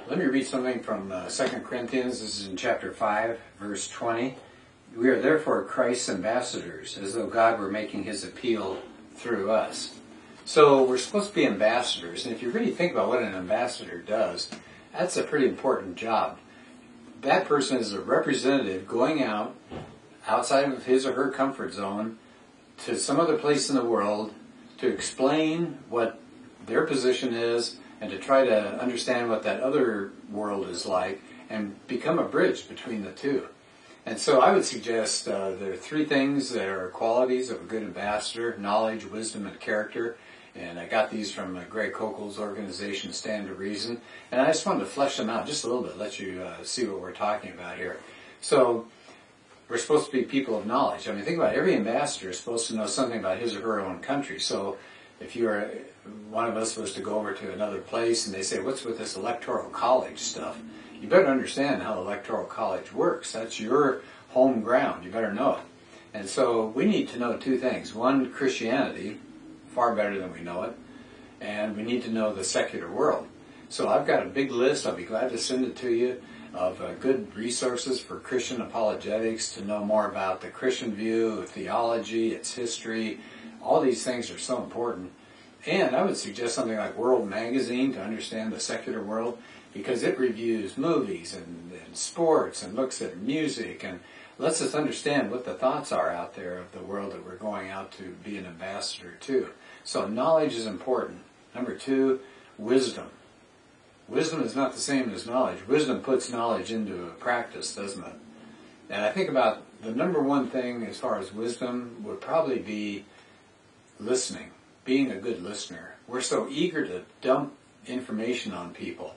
Let me read something from 2 Corinthians. This is in chapter 5, verse 20. We are therefore Christ's ambassadors, as though God were making his appeal through us. So we're supposed to be ambassadors, and if you really think about what an ambassador does, that's a pretty important job. That person is a representative going out, outside of his or her comfort zone, to some other place in the world to explain what their position is and to try to understand what that other world is like and become a bridge between the two. And so I would suggest there are three things that are qualities of a good ambassador: knowledge, wisdom, and character. And I got these from Greg Koukl's organization, Stand to Reason. And I just wanted to flesh them out just a little bit, let you see what we're talking about here. So we're supposed to be people of knowledge. I mean, think about it. Every ambassador is supposed to know something about his or her own country. So if one of us was to go over to another place and they say, what's with this electoral college stuff? You better understand how electoral college works. That's your home ground. You better know it. And so we need to know two things. One, Christianity, far better than we know it. And we need to know the secular world. So I've got a big list, I'll be glad to send it to you, of good resources for Christian apologetics to know more about the Christian view, theology, its history. All these things are so important. And I would suggest something like World Magazine to understand the secular world, because it reviews movies and sports and looks at music and lets us understand what the thoughts are out there of the world that we're going out to be an ambassador to. So knowledge is important. Number two, wisdom. Wisdom is not the same as knowledge. Wisdom puts knowledge into practice, doesn't it? And I think about the number one thing as far as wisdom would probably be listening, being a good listener. We're so eager to dump information on people,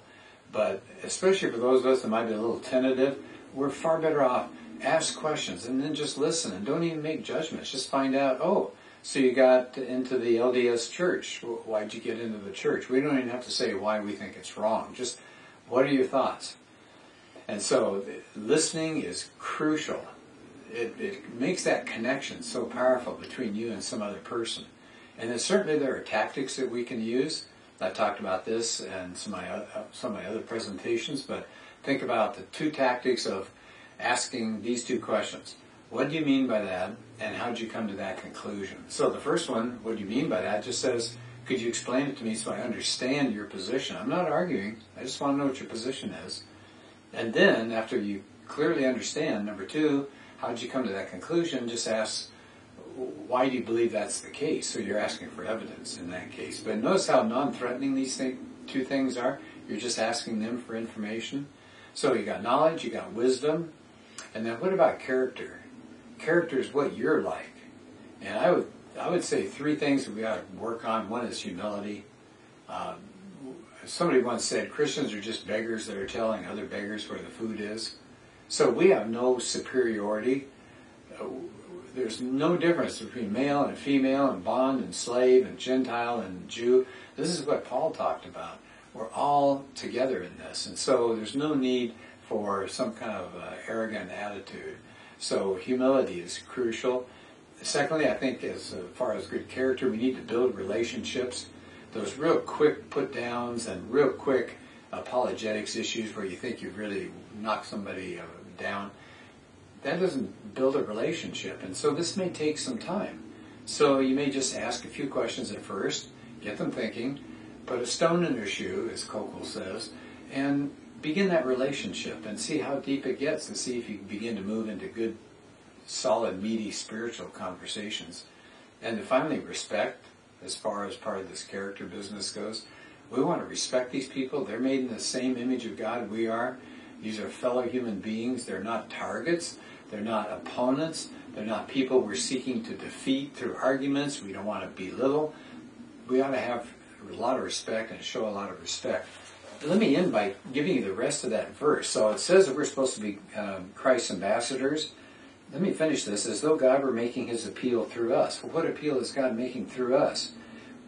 but especially for those of us that might be a little tentative, we're far better off. Ask questions and then just listen and don't even make judgments. Just find out, oh, so you got into the LDS church. Why'd you get into the church? We don't even have to say why we think it's wrong. Just, what are your thoughts? And so listening is crucial. It makes that connection so powerful between you and some other person. And then certainly there are tactics that we can use. I talked about this in some of my other presentations, but think about the two tactics of asking these two questions. What do you mean by that, and how did you come to that conclusion? So the first one, what do you mean by that, just says, could you explain it to me so I understand your position? I'm not arguing. I just want to know what your position is. And then, after you clearly understand, number two, how did you come to that conclusion? Just ask, why do you believe that's the case? So you're asking for evidence in that case. But notice how non-threatening these two things are. You're just asking them for information. So you got knowledge, you got wisdom, and then what about character? Character is what you're like. And I would say three things that we ought to work on. One is humility. Somebody once said Christians are just beggars that are telling other beggars where the food is. So we have no superiority. There's no difference between male and female and bond and slave and Gentile and Jew. This is what Paul talked about. We're all together in this. And so there's no need for some kind of arrogant attitude. So humility is crucial. Secondly, I think as far as good character, we need to build relationships. Those real quick put-downs and real quick apologetics issues where you think you've really knocked somebody down, that doesn't build a relationship. And so this may take some time. So you may just ask a few questions at first, get them thinking, put a stone in their shoe, as Koukl says, and begin that relationship and see how deep it gets and see if you can begin to move into good, solid, meaty spiritual conversations. And then finally, respect, as far as part of this character business goes. We want to respect these people. They're made in the same image of God we are. These are fellow human beings. They're not targets. They're not opponents. They're not people we're seeking to defeat through arguments. We don't want to belittle. We ought to have a lot of respect and show a lot of respect. Let me end by giving you the rest of that verse. So it says that we're supposed to be Christ's ambassadors. Let me finish this. As though God were making his appeal through us. Well, what appeal is God making through us?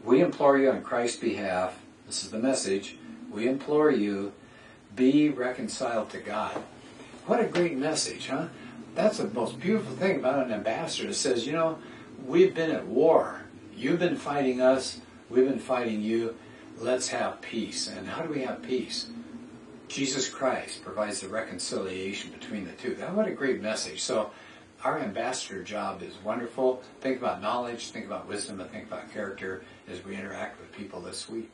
We implore you on Christ's behalf. This is the message. We implore you, be reconciled to God. What a great message, huh? That's the most beautiful thing about an ambassador. It says, you know, we've been at war. You've been fighting us. We've been fighting you. Let's have peace. And how do we have peace? Jesus Christ provides the reconciliation between the two. What a great message. So our ambassador job is wonderful. Think about knowledge, think about wisdom, and think about character as we interact with people this week.